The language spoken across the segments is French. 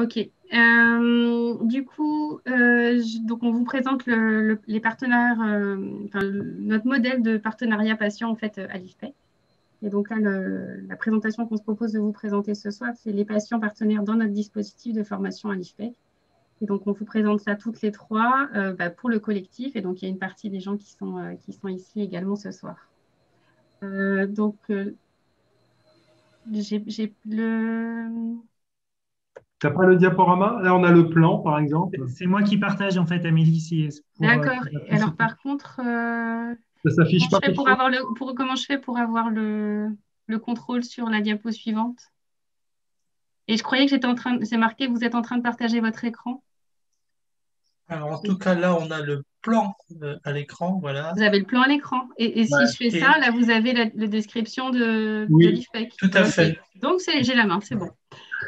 Ok. Du coup, donc on vous présente les partenaires, enfin, notre modèle de partenariat patient en fait à l'IFPEC. Et donc là, la présentation qu'on se propose de vous présenter ce soir, c'est les patients partenaires dans notre dispositif de formation à l'IFPEC. Et donc on vous présente ça toutes les trois pour le collectif. Et donc il y a une partie des gens qui sont ici également ce soir. J'ai le... T'as pas le diaporama? Là, on a le plan, par exemple. C'est moi qui partage en fait, Amélie, si, D'accord. pour Alors participer. par contre, Ça comment s'affiche je pas fais pour pour toi? avoir comment je fais pour avoir le contrôle sur la diapo suivante? Et je croyais que c'est marqué, vous êtes en train de partager votre écran. Alors, en tout cas, là, on a le plan à l'écran, voilà. Vous avez le plan à l'écran. Et si Ouais. je fais ça, Et là, vous avez la description de Oui. l'IFPEC. tout à Ok. fait. Donc, j'ai la main, c'est bon.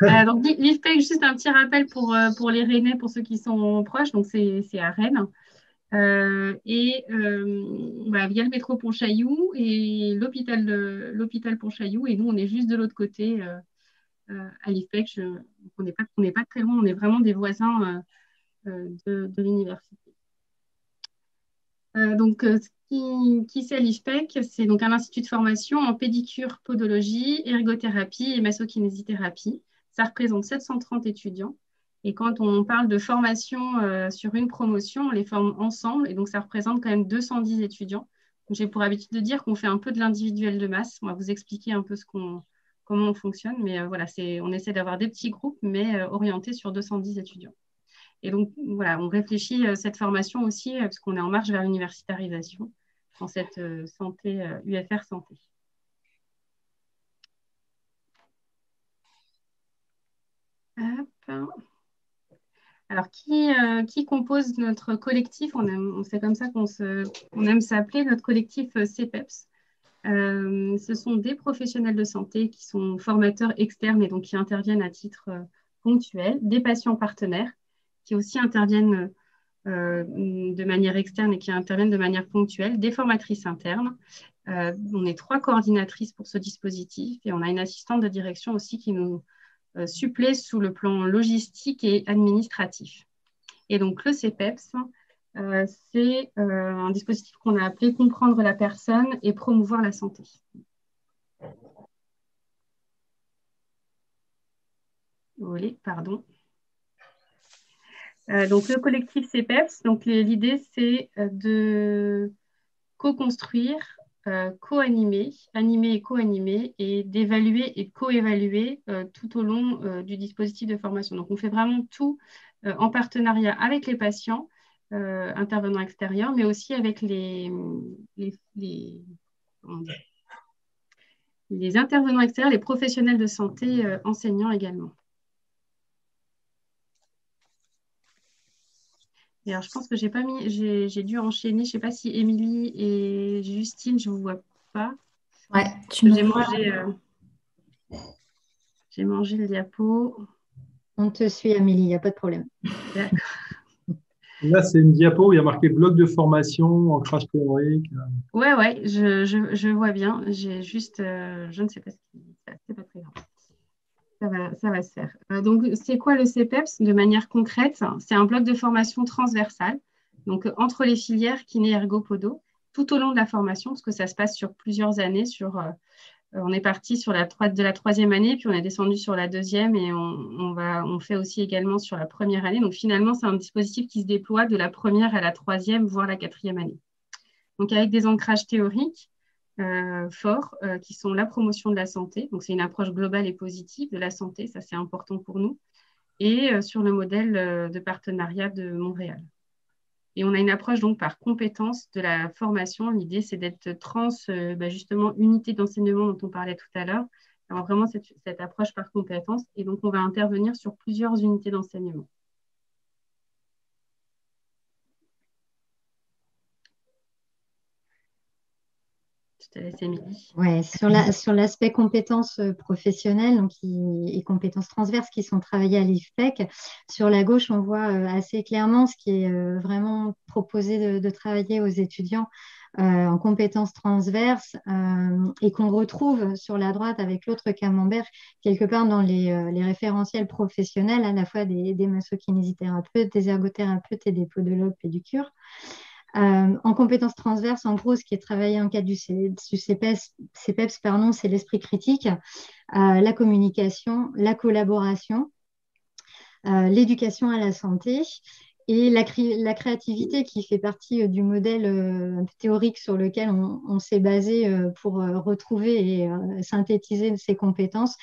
Donc, l'IFPEC, juste un petit rappel pour les Rennais, pour ceux qui sont proches. Donc, c'est à Rennes. Voilà, via le métro Pontchaillou et l'hôpital Pontchaillou. Et nous, on est juste de l'autre côté à l'IFPEC. On n'est pas très loin, on est vraiment des voisins de l'université. Qui c'est l'IFPEC? C'est donc un institut de formation en pédicure, podologie, ergothérapie et massokinésithérapie. Ça représente 730 étudiants. Et quand on parle de formation sur une promotion, on les forme ensemble. Et donc, ça représente quand même 210 étudiants. J'ai pour habitude de dire qu'on fait un peu de l'individuel de masse. On va vous expliquer un peu comment on fonctionne. Mais voilà, on essaie d'avoir des petits groupes, mais orientés sur 210 étudiants. Et donc, voilà, on réfléchit cette formation aussi, parce qu'on est en marche vers l'universitarisation dans cette santé, UFR santé. Hop. Alors, qui compose notre collectif? C'est comme ça qu'on aime s'appeler, notre collectif CPEPS. Ce sont des professionnels de santé qui sont formateurs externes et donc qui interviennent à titre ponctuel, des patients partenaires qui aussi interviennent de manière externe et qui interviennent de manière ponctuelle, des formatrices internes. On est 3 coordinatrices pour ce dispositif et on a une assistante de direction aussi qui nous supplée sous le plan logistique et administratif. Et donc le CPEPS, c'est un dispositif qu'on a appelé comprendre la personne et promouvoir la santé. Oui, pardon. Donc le collectif CPEPS, donc l'idée c'est de co-construire, co-animer, animer et co-animer, et d'évaluer et co-évaluer tout au long du dispositif de formation. Donc, on fait vraiment tout en partenariat avec les patients, intervenants extérieurs, mais aussi avec les intervenants extérieurs, les professionnels de santé, enseignants également. Et alors, je pense que j'ai dû enchaîner. Je ne sais pas si Émilie et Justine, je ne vous vois pas. Ouais, tu me J'ai vois. mangé le diapo. On te suit, Amélie, il n'y a pas de problème. D'accord. Là, c'est une diapo où il y a marqué bloc de formation, ancrage théorique. Ouais, je vois bien. J'ai juste, je ne sais pas ce qui se passe. C'est pas très grave. Ça va se faire. Donc, c'est quoi le CPEPS de manière concrète? C'est un bloc de formation transversal, donc entre les filières kiné, ergo, podo, tout au long de la formation, parce que ça se passe sur plusieurs années. On est parti de la troisième année, puis on est descendu sur la deuxième et on fait aussi également sur la première année. Donc, finalement, c'est un dispositif qui se déploie de la première à la troisième, voire la quatrième année. Donc, avec des ancrages théoriques forts qui sont la promotion de la santé. Donc, c'est une approche globale et positive de la santé. Ça, c'est important pour nous. Et sur le modèle de partenariat de Montréal. Et on a une approche donc par compétence de la formation. L'idée, c'est d'être justement, unité d'enseignement dont on parlait tout à l'heure. Alors, vraiment, cette approche par compétence. Et donc, on va intervenir sur plusieurs unités d'enseignement. Je te laisse, Émilie. Ouais, sur l'aspect compétences professionnelles et compétences transverses qui sont travaillées à l'IFPEC, sur la gauche, on voit assez clairement ce qui est vraiment proposé de travailler aux étudiants en compétences transverses et qu'on retrouve sur la droite avec l'autre camembert quelque part dans les référentiels professionnels, à la fois des massokinésithérapeutes, des ergothérapeutes et des podologues pédicures. En compétences transverses, en gros, ce qui est travaillé en cadre du CPEPS, pardon, c'est l'esprit critique, la communication, la collaboration, l'éducation à la santé et la créativité qui fait partie du modèle théorique sur lequel on s'est basé pour retrouver et synthétiser ces compétences.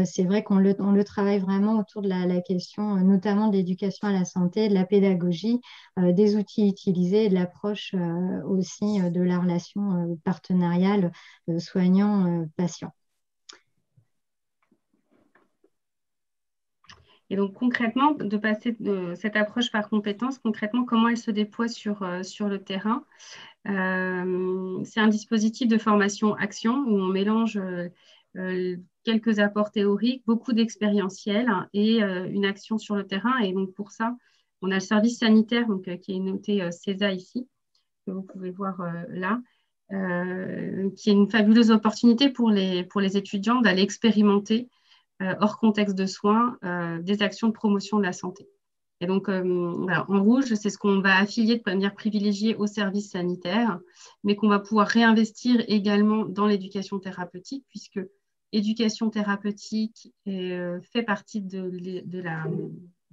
C'est vrai qu'on le travaille vraiment autour de la question notamment de l'éducation à la santé, de la pédagogie, des outils utilisés et de l'approche aussi de la relation partenariale soignant-patient. Et donc concrètement, de passer de cette approche par compétence, concrètement, comment elle se déploie sur le terrain. C'est un dispositif de formation-action où on mélange quelques apports théoriques, beaucoup d'expérientiel et une action sur le terrain. Et donc pour ça, on a le service sanitaire donc, qui est noté CESA ici, que vous pouvez voir là, qui est une fabuleuse opportunité pour les étudiants d'aller expérimenter hors contexte de soins, des actions de promotion de la santé. Et donc, voilà, en rouge, c'est ce qu'on va affilier de manière privilégiée au service sanitaire, mais qu'on va pouvoir réinvestir également dans l'éducation thérapeutique, puisque l'éducation thérapeutique fait partie de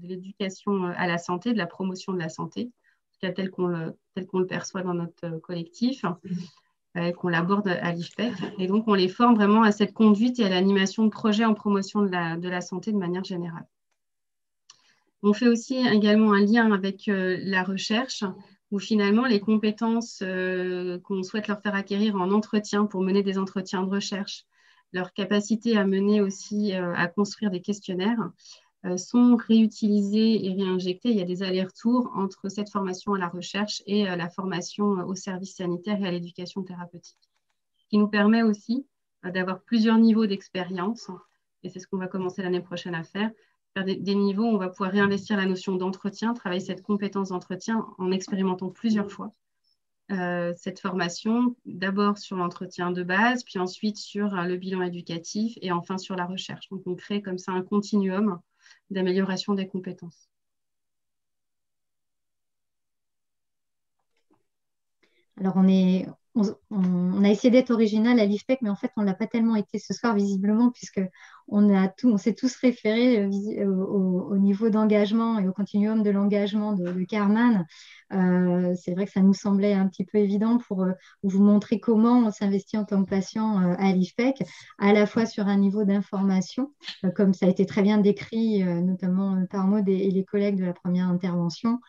l'éducation à la santé, de la promotion de la santé, tel qu'on le perçoit dans notre collectif. Qu'on l'aborde à l'IFPEC. Et donc, on les forme vraiment à cette conduite et à l'animation de projets en promotion de la santé de manière générale. On fait aussi également un lien avec la recherche, où finalement, les compétences qu'on souhaite leur faire acquérir en entretien pour mener des entretiens de recherche, leur capacité à mener aussi, à construire des questionnaires, sont réutilisées et réinjectées. Il y a des allers-retours entre cette formation à la recherche et la formation au service sanitaire et à l'éducation thérapeutique, qui nous permet aussi d'avoir plusieurs niveaux d'expérience, et c'est ce qu'on va commencer l'année prochaine à faire des niveaux où on va pouvoir réinvestir la notion d'entretien, travailler cette compétence d'entretien en expérimentant plusieurs fois cette formation, d'abord sur l'entretien de base, puis ensuite sur le bilan éducatif et enfin sur la recherche. Donc on crée comme ça un continuum d'amélioration des compétences. Alors, on a essayé d'être original à l'IFPEC, mais en fait, on ne l'a pas tellement été ce soir, visiblement, puisqu'on s'est tous référés au niveau d'engagement et au continuum de l'engagement de Carman. C'est vrai que ça nous semblait un petit peu évident pour vous montrer comment on s'investit en tant que patient à l'IFPEC, à la fois sur un niveau d'information, comme ça a été très bien décrit, notamment par Maud et les collègues de la première intervention,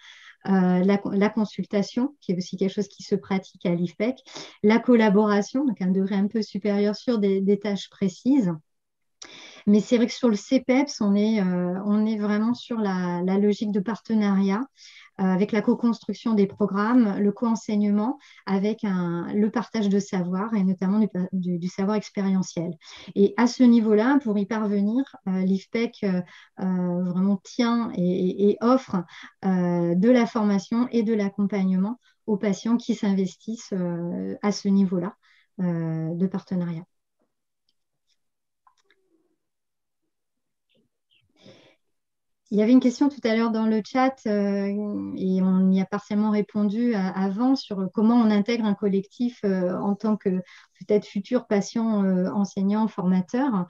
la consultation, qui est aussi quelque chose qui se pratique à l'IFPEC, la collaboration, donc un degré un peu supérieur sur des tâches précises. Mais c'est vrai que sur le CPEPS, on est vraiment sur la logique de partenariat avec la co-construction des programmes, le co-enseignement, avec le partage de savoir et notamment du savoir expérientiel. Et à ce niveau-là, pour y parvenir, l'IFPEC vraiment tient et offre de la formation et de l'accompagnement aux patients qui s'investissent à ce niveau-là de partenariat. Il y avait une question tout à l'heure dans le chat et on y a partiellement répondu avant sur comment on intègre un collectif en tant que peut-être futur patient, enseignant, formateur.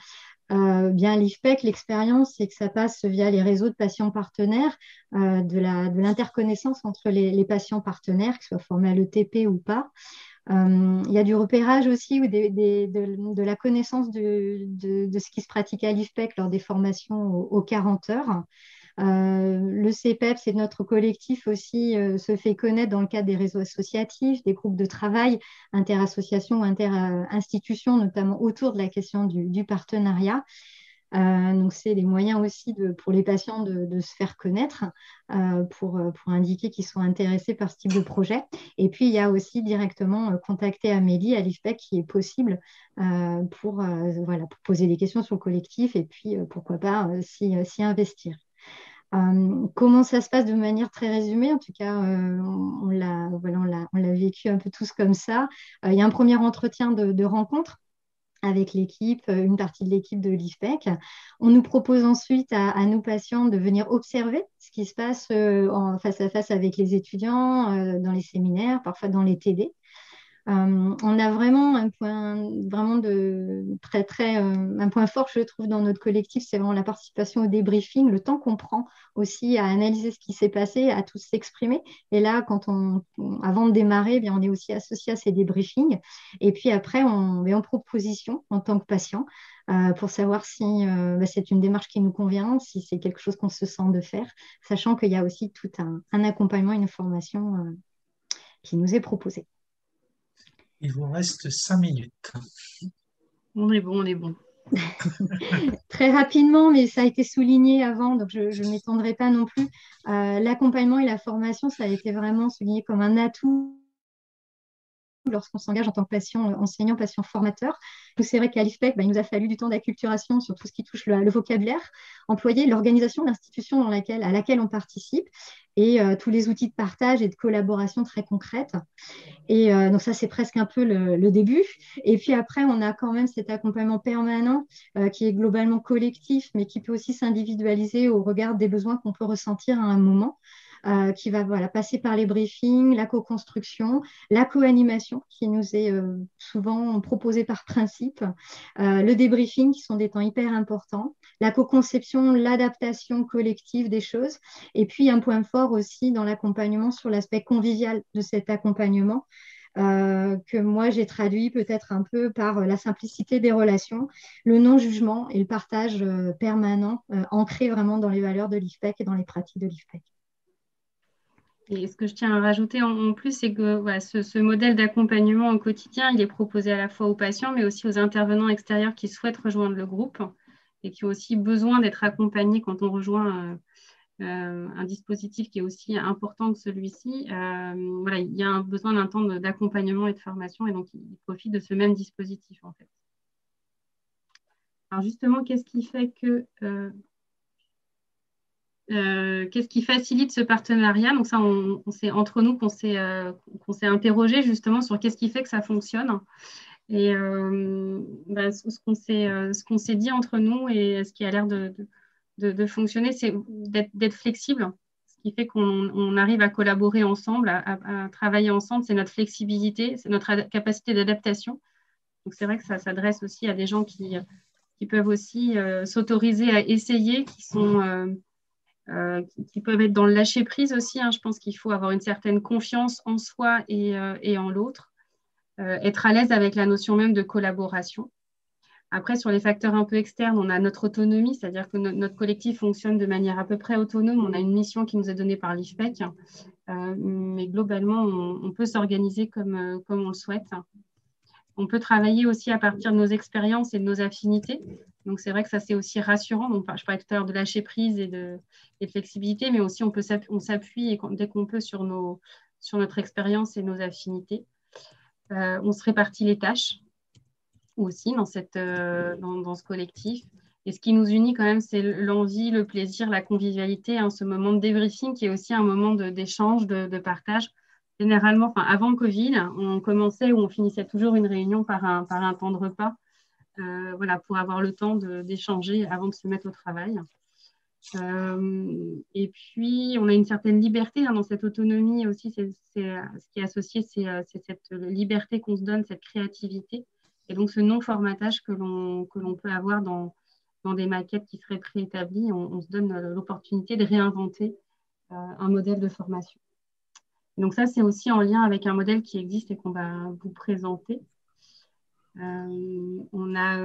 Bien, l'IFPEC, l'expérience, c'est que ça passe via les réseaux de patients partenaires, de l'interconnaissance entre les patients partenaires, qu'ils soient formés à l'ETP ou pas. Il y a du repérage aussi ou de la connaissance de ce qui se pratique à l'IFPEC lors des formations aux 40 heures. Le CPEPS et notre collectif aussi se fait connaître dans le cadre des réseaux associatifs, des groupes de travail, interassociations ou inter-institutions, notamment autour de la question du partenariat. Donc, c'est des moyens aussi pour les patients de se faire connaître pour indiquer qu'ils sont intéressés par ce type de projet. Et puis, il y a aussi directement contacter Amélie à l'IFPEC qui est possible pour poser des questions sur le collectif et puis, pourquoi pas, s'y investir. Comment ça se passe de manière très résumée? En tout cas, on l'a vécu un peu tous comme ça. Il y a un premier entretien de rencontre avec l'équipe, une partie de l'équipe de l'IFPEC. On nous propose ensuite à nos patients de venir observer ce qui se passe en face à face avec les étudiants, dans les séminaires, parfois dans les TD. On a vraiment un point vraiment un point fort, je trouve, dans notre collectif, c'est vraiment la participation au débriefing, le temps qu'on prend aussi à analyser ce qui s'est passé, à tous s'exprimer. Et là, avant de démarrer, eh bien, on est aussi associé à ces débriefings. Et puis après, on met en proposition en tant que patient pour savoir si c'est une démarche qui nous convient, si c'est quelque chose qu'on se sent de faire, sachant qu'il y a aussi tout un accompagnement, une formation qui nous est proposée. Il vous reste 5 minutes. On est bon, on est bon. Très rapidement, mais ça a été souligné avant, donc je ne m'étendrai pas non plus. L'accompagnement et la formation, ça a été vraiment souligné comme un atout lorsqu'on s'engage en tant que patient enseignant, patient formateur. C'est vrai qu'à l'IFPEC, il nous a fallu du temps d'acculturation sur tout ce qui touche le vocabulaire employé, l'organisation de l'institution à laquelle on participe et tous les outils de partage et de collaboration très concrètes. Et donc ça, c'est presque un peu le début. Et puis après, on a quand même cet accompagnement permanent qui est globalement collectif, mais qui peut aussi s'individualiser au regard des besoins qu'on peut ressentir à un moment. Qui va passer par les briefings, la co-construction, la co-animation qui nous est souvent proposée par principe, le débriefing qui sont des temps hyper importants, la co-conception, l'adaptation collective des choses, et puis un point fort aussi dans l'accompagnement sur l'aspect convivial de cet accompagnement, que moi j'ai traduit peut-être un peu par la simplicité des relations, le non-jugement et le partage permanent, ancré vraiment dans les valeurs de l'IFPEC et dans les pratiques de l'IFPEC. Et ce que je tiens à rajouter en plus, c'est que ce modèle d'accompagnement au quotidien, il est proposé à la fois aux patients, mais aussi aux intervenants extérieurs qui souhaitent rejoindre le groupe et qui ont aussi besoin d'être accompagnés quand on rejoint un dispositif qui est aussi important que celui-ci. Il y a un besoin d'un temps d'accompagnement et de formation, et donc ils profitent de ce même dispositif, en fait. Alors justement, qu'est-ce qui fait que... qu'est-ce qui facilite ce partenariat? Donc ça, c'est entre nous qu'on s'est interrogé justement sur qu'est-ce qui fait que ça fonctionne. Et ce qu'on s'est dit entre nous et ce qui a l'air de fonctionner, c'est d'être flexible. Ce qui fait qu'on arrive à collaborer ensemble, à travailler ensemble, c'est notre flexibilité, c'est notre capacité d'adaptation. Donc c'est vrai que ça s'adresse aussi à des gens qui peuvent aussi s'autoriser à essayer, qui peuvent être dans le lâcher-prise aussi. Je pense qu'il faut avoir une certaine confiance en soi et en l'autre, être à l'aise avec la notion même de collaboration. Après, sur les facteurs un peu externes, on a notre autonomie, c'est-à-dire que notre collectif fonctionne de manière à peu près autonome. On a une mission qui nous est donnée par l'IFPEC, mais globalement, on peut s'organiser comme on le souhaite. On peut travailler aussi à partir de nos expériences et de nos affinités. Donc, c'est vrai que ça, c'est aussi rassurant. Donc, je parlais tout à l'heure de lâcher prise et de flexibilité, mais aussi on s'appuie dès qu'on peut sur notre expérience et nos affinités. On se répartit les tâches aussi dans ce collectif. Et ce qui nous unit quand même, c'est l'envie, le plaisir, la convivialité, ce moment de débriefing qui est aussi un moment d'échange, de partage. Généralement, avant le Covid, on commençait ou on finissait toujours une réunion par un temps de repas, pour avoir le temps d'échanger avant de se mettre au travail. Et puis, on a une certaine liberté dans cette autonomie aussi. Ce qui est associé, c'est cette liberté qu'on se donne, cette créativité. Et donc, ce non-formatage que l'on peut avoir dans des maquettes qui seraient préétablies, on se donne l'opportunité de réinventer un modèle de formation. Donc ça, c'est aussi en lien avec un modèle qui existe et qu'on va vous présenter. On a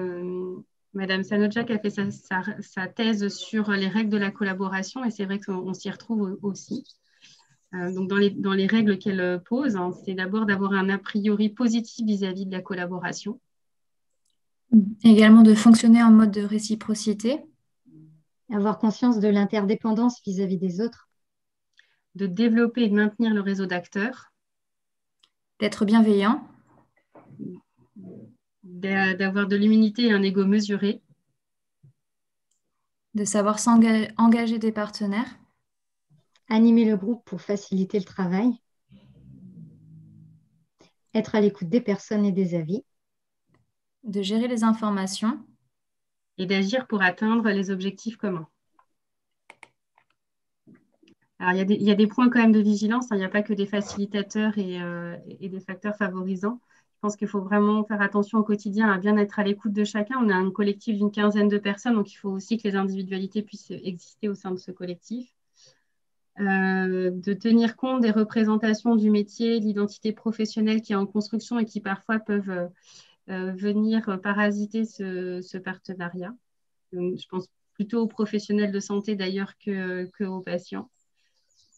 Madame Sanodja qui a fait sa thèse sur les règles de la collaboration, et c'est vrai qu'on s'y retrouve aussi. Donc dans les règles qu'elle pose, c'est d'abord d'avoir un a priori positif vis-à-vis de la collaboration. Également de fonctionner en mode de réciprocité. Avoir conscience de l'interdépendance vis-à-vis des autres. De développer et de maintenir le réseau d'acteurs. D'être bienveillant. D'avoir de l'humilité et un ego mesuré. de savoir engager des partenaires, Animer le groupe pour faciliter le travail. Être à l'écoute des personnes et des avis. de gérer les informations, et d'agir pour atteindre les objectifs communs. Alors, il y a des points quand même de vigilance, hein. Il n'y a pas que des facilitateurs et des facteurs favorisants. Je pense qu'il faut vraiment faire attention au quotidien à bien être à l'écoute de chacun. On a un collectif d'une quinzaine de personnes, donc il faut aussi que les individualités puissent exister au sein de ce collectif. De tenir compte des représentations du métier, de l'identité professionnelle qui est en construction et qui parfois peuvent venir parasiter ce partenariat. Donc, je pense plutôt aux professionnels de santé d'ailleurs que aux patients.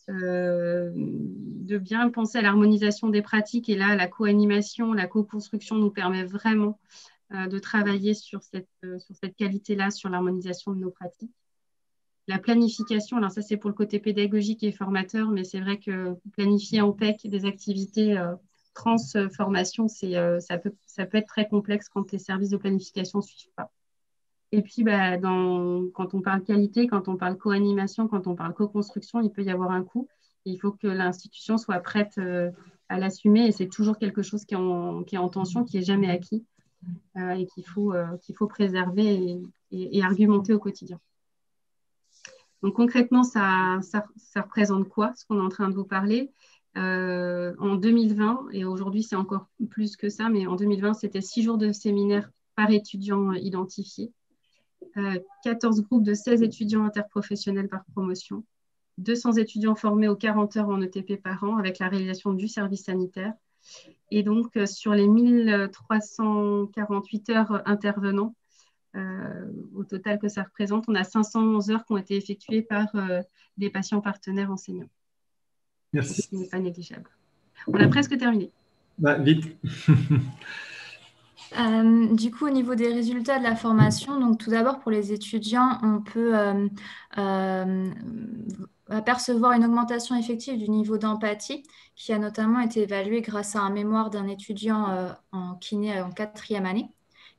De bien penser à l'harmonisation des pratiques. Et là, la co-animation, la co-construction nous permet vraiment de travailler sur cette qualité-là, sur l'harmonisation de nos pratiques. La planification, alors ça c'est pour le côté pédagogique et formateur, mais c'est vrai que planifier en PEC des activités trans-formation, ça peut être très complexe quand les services de planification ne suivent pas. Et puis, quand on parle qualité, quand on parle co-animation, quand on parle co-construction, il peut y avoir un coût. Et il faut que l'institution soit prête à l'assumer. Et c'est toujours quelque chose qui est en tension, qui n'est jamais acquis et qu'il faut préserver et argumenter au quotidien. Donc concrètement, ça représente quoi, ce qu'on est en train de vous parler? En 2020, et aujourd'hui c'est encore plus que ça, mais en 2020, c'était 6 jours de séminaire par étudiant identifié. 14 groupes de 16 étudiants interprofessionnels par promotion, 200 étudiants formés aux 40 heures en ETP par an avec la réalisation du service sanitaire. Et donc, sur les 1348 heures intervenants, au total que ça représente, on a 511 heures qui ont été effectuées par des patients partenaires enseignants. Merci. Ce qui n'est pas négligeable. On a presque terminé. Vite. Du coup, au niveau des résultats de la formation, donc tout d'abord pour les étudiants, on peut apercevoir une augmentation effective du niveau d'empathie qui a notamment été évaluée grâce à un mémoire d'un étudiant en kiné en 4e année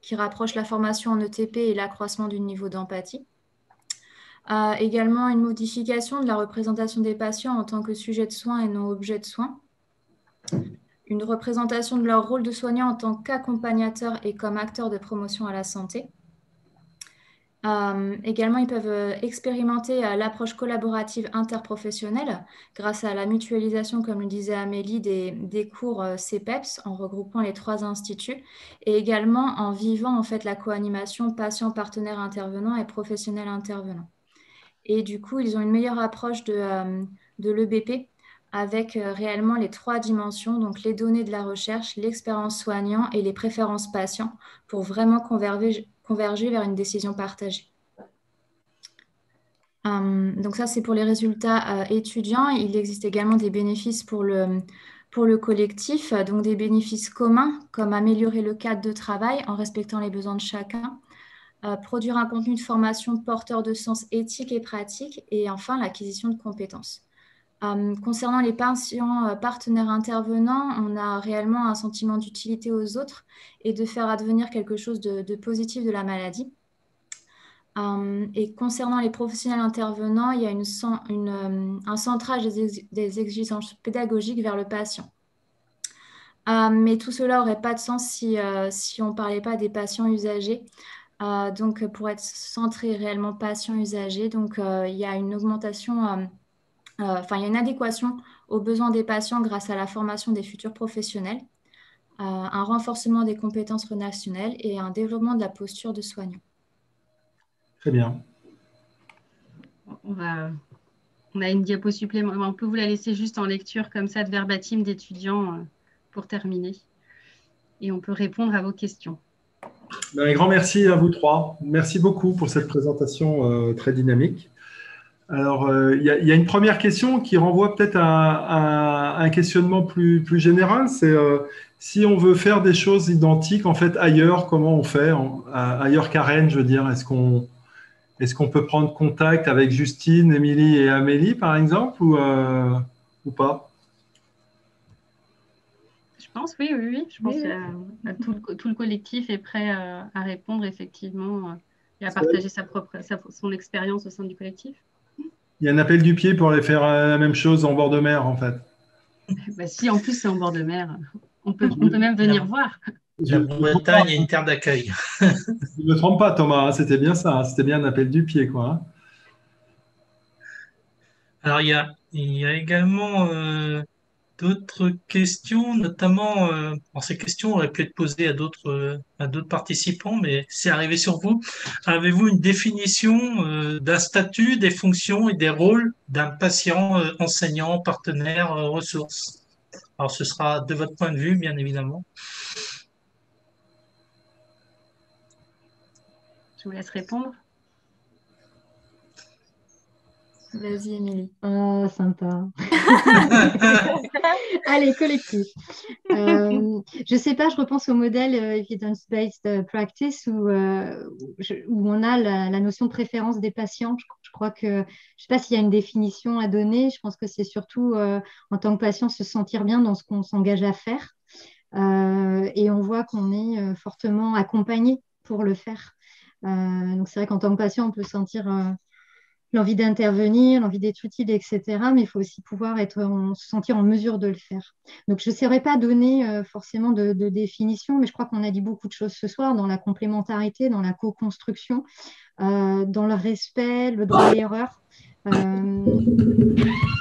qui rapproche la formation en ETP et l'accroissement du niveau d'empathie. Également une modification de la représentation des patients en tant que sujet de soins et non objet de soins. Une représentation de leur rôle de soignant en tant qu'accompagnateur et comme acteur de promotion à la santé. Également, ils peuvent expérimenter l'approche collaborative interprofessionnelle grâce à la mutualisation, comme le disait Amélie, des cours CPEPS en regroupant les 3 instituts et également en vivant en fait la co-animation patient, partenaire intervenant et professionnel intervenant. Et du coup, ils ont une meilleure approche de l'EBP avec réellement les 3 dimensions, donc les données de la recherche, l'expérience soignant et les préférences patients pour vraiment converger vers une décision partagée. Donc ça, c'est pour les résultats étudiants. Il existe également des bénéfices pour le collectif, donc des bénéfices communs comme améliorer le cadre de travail en respectant les besoins de chacun, produire un contenu de formation porteur de sens éthique et pratique et enfin l'acquisition de compétences. Concernant les patients partenaires intervenants, on a réellement un sentiment d'utilité aux autres et de faire advenir quelque chose de positif de la maladie. Et concernant les professionnels intervenants, il y a un centrage des exigences pédagogiques vers le patient. Mais tout cela n'aurait pas de sens si on ne parlait pas des patients usagers. Donc, pour être centré réellement patient-usager, donc il y a une augmentation... il y a une adéquation aux besoins des patients grâce à la formation des futurs professionnels, un renforcement des compétences relationnelles et un développement de la posture de soignant. Très bien. On a une diapo supplémentaire. On peut vous la laisser juste en lecture comme ça de verbatim d'étudiants pour terminer. Et on peut répondre à vos questions. Un grand merci à vous 3. Merci beaucoup pour cette présentation très dynamique. Alors, il y a une première question qui renvoie peut-être à un questionnement plus général. C'est si on veut faire des choses identiques en fait ailleurs, comment on fait ailleurs qu'à Rennes, je veux dire. Est-ce qu'on peut prendre contact avec Justine, Émilie et Amélie, par exemple, ou pas? Je pense, oui. Je pense que tout le collectif est prêt à répondre, effectivement. et à partager son expérience au sein du collectif. Il y a un appel du pied pour aller faire la même chose en bord de mer, en fait. Bah, si en plus c'est en bord de mer, on peut même venir voir. Je La ne Bretagne est une terre d'accueil. me trompe pas, Thomas, hein, c'était bien ça, hein, c'était bien un appel du pied, quoi. Hein. Alors, il y a également d'autres questions, notamment, ces questions auraient pu être posées à d'autres participants, mais c'est arrivé sur vous. Avez-vous une définition d'un statut, des fonctions et des rôles d'un patient, enseignant, partenaire, ressource? Alors, ce sera de votre point de vue, bien évidemment. Je vous laisse répondre. Vas-y, Émilie. Ah, sympa. Allez, collectif. Je sais pas, je repense au modèle Evidence-Based Practice où on a la notion de préférence des patients. Je crois que, je sais pas s'il y a une définition à donner. Je pense que c'est surtout, en tant que patient, se sentir bien dans ce qu'on s'engage à faire. Et on voit qu'on est fortement accompagné pour le faire. Donc, c'est vrai qu'en tant que patient, on peut sentir l'envie d'intervenir, l'envie d'être utile, etc. Mais il faut aussi pouvoir se sentir en mesure de le faire. Donc, je ne saurais pas donner forcément de définition, mais je crois qu'on a dit beaucoup de choses ce soir dans la complémentarité, dans la co-construction, dans le respect, le droit à l'erreur.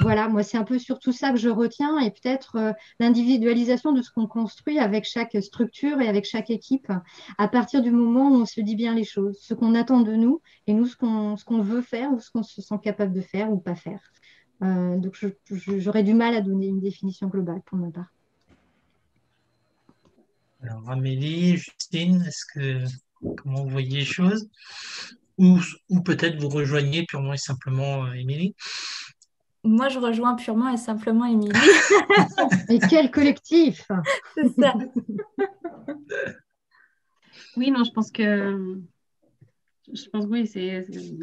Voilà, moi, c'est un peu surtout ça que je retiens et peut-être l'individualisation de ce qu'on construit avec chaque structure et avec chaque équipe à partir du moment où on se dit bien les choses, ce qu'on attend de nous et nous, ce qu'on veut faire ou ce qu'on se sent capable de faire ou pas faire. Donc, j'aurais du mal à donner une définition globale pour ma part. Alors, Amélie, Justine, comment vous voyez les choses? Ou peut-être vous rejoignez purement et simplement Émilie? Moi, je rejoins purement et simplement Émilie. Et quel collectif! C'est ça. Oui, non, je pense que oui,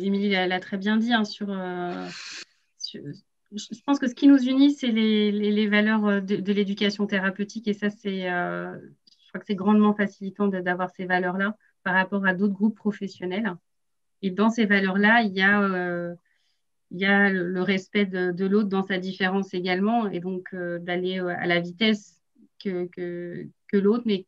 Émilie l'a très bien dit je pense que ce qui nous unit, c'est les valeurs de l'éducation thérapeutique et ça, je crois que c'est grandement facilitant d'avoir ces valeurs-là par rapport à d'autres groupes professionnels. Et dans ces valeurs-là, il y a le respect de l'autre dans sa différence également et donc d'aller à la vitesse que l'autre. Mais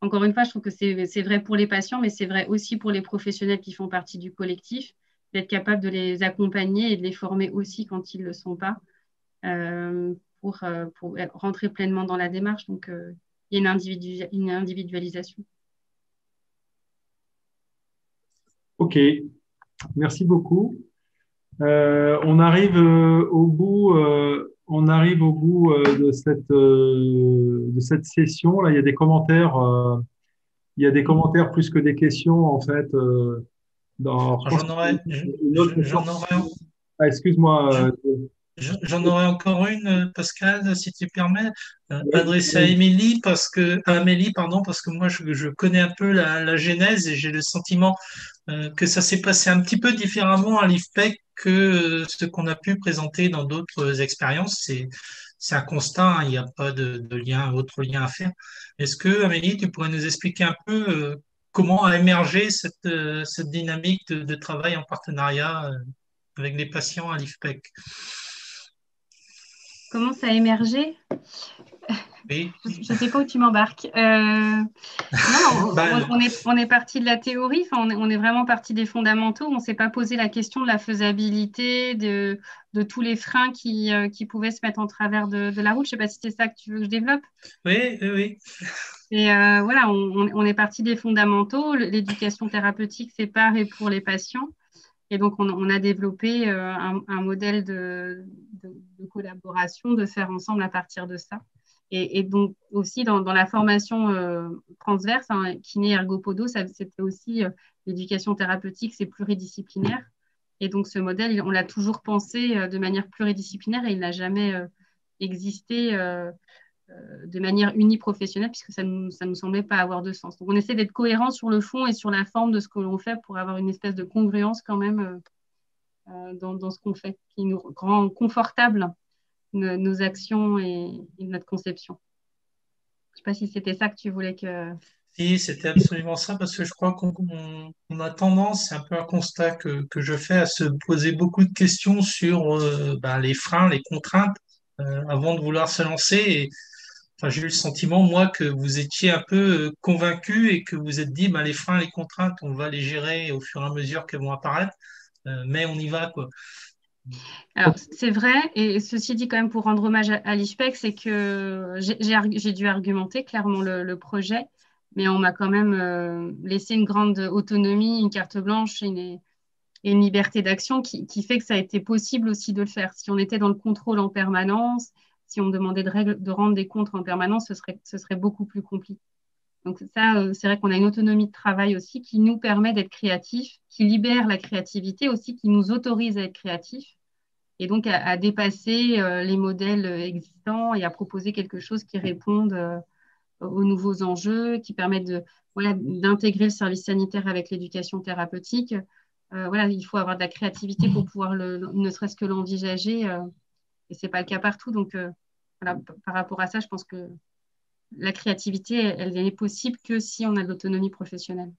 encore une fois, je trouve que c'est vrai pour les patients, mais c'est vrai aussi pour les professionnels qui font partie du collectif, d'être capable de les accompagner et de les former aussi quand ils ne le sont pas, pour rentrer pleinement dans la démarche. Donc, il y a une individualisation. Ok, merci beaucoup. On arrive au bout de cette session. Là, il y a des commentaires. Il y a des commentaires plus que des questions, en fait. Je pense J'en aurais, une autre j'en aurais, Ah, excuse-moi. J'en aurais encore une, Pascal, si tu permets, adressée à Émilie, Amélie, pardon, parce que moi, je connais un peu la genèse et j'ai le sentiment que ça s'est passé un petit peu différemment à l'IFPEC que ce qu'on a pu présenter dans d'autres expériences. C'est un constat, hein, il n'y a pas de autre lien à faire. Est-ce que, Amélie, tu pourrais nous expliquer un peu comment a émergé cette dynamique de travail en partenariat avec les patients à l'IFPEC? Comment ça a émergé? Oui. Je ne sais pas où tu m'embarques. Non, on est parti de la théorie, on est vraiment parti des fondamentaux. On ne s'est pas posé la question de la faisabilité, de tous les freins qui pouvaient se mettre en travers de la route. Je ne sais pas si c'est ça que tu veux que je développe. Oui. Et voilà, on est parti des fondamentaux. L'éducation thérapeutique, c'est pareil pour les patients. Et donc, on a développé un modèle de collaboration, de faire ensemble à partir de ça. Et donc, aussi, dans la formation transverse, hein, kiné ergopodo, c'était aussi l'éducation thérapeutique, c'est pluridisciplinaire. Et donc, ce modèle, on l'a toujours pensé de manière pluridisciplinaire et il n'a jamais existé de manière uniprofessionnelle puisque ça nous semblait pas avoir de sens. Donc, on essaie d'être cohérent sur le fond et sur la forme de ce que l'on fait pour avoir une espèce de congruence quand même dans ce qu'on fait, qui nous rend confortable nos actions et notre conception. Je ne sais pas si c'était ça que tu voulais que… Et c'était absolument ça, parce que je crois qu'on a tendance, c'est un peu un constat que je fais, à se poser beaucoup de questions sur les freins, les contraintes, avant de vouloir se lancer. Et enfin, j'ai eu le sentiment, moi, que vous étiez un peu convaincu et que vous vous êtes dit, les freins, les contraintes, on va les gérer au fur et à mesure qu'elles vont apparaître, mais on y va, quoi. Alors, c'est vrai, et ceci dit, quand même, pour rendre hommage à l'IFPEC, c'est que j'ai dû argumenter clairement le projet, mais on m'a quand même laissé une grande autonomie, une carte blanche et une liberté d'action qui fait que ça a été possible aussi de le faire. Si on était dans le contrôle en permanence, si on me demandait de rendre des comptes en permanence, ce serait beaucoup plus compliqué. Donc ça, c'est vrai qu'on a une autonomie de travail aussi qui nous permet d'être créatifs, qui libère la créativité aussi, qui nous autorise à être créatifs et donc à dépasser les modèles existants et à proposer quelque chose qui réponde aux nouveaux enjeux, qui permettent d'intégrer le service sanitaire avec l'éducation thérapeutique. Il faut avoir de la créativité pour pouvoir ne serait-ce que l'envisager, et ce n'est pas le cas partout. Donc, par rapport à ça, je pense que la créativité, elle n'est possible que si on a de l'autonomie professionnelle.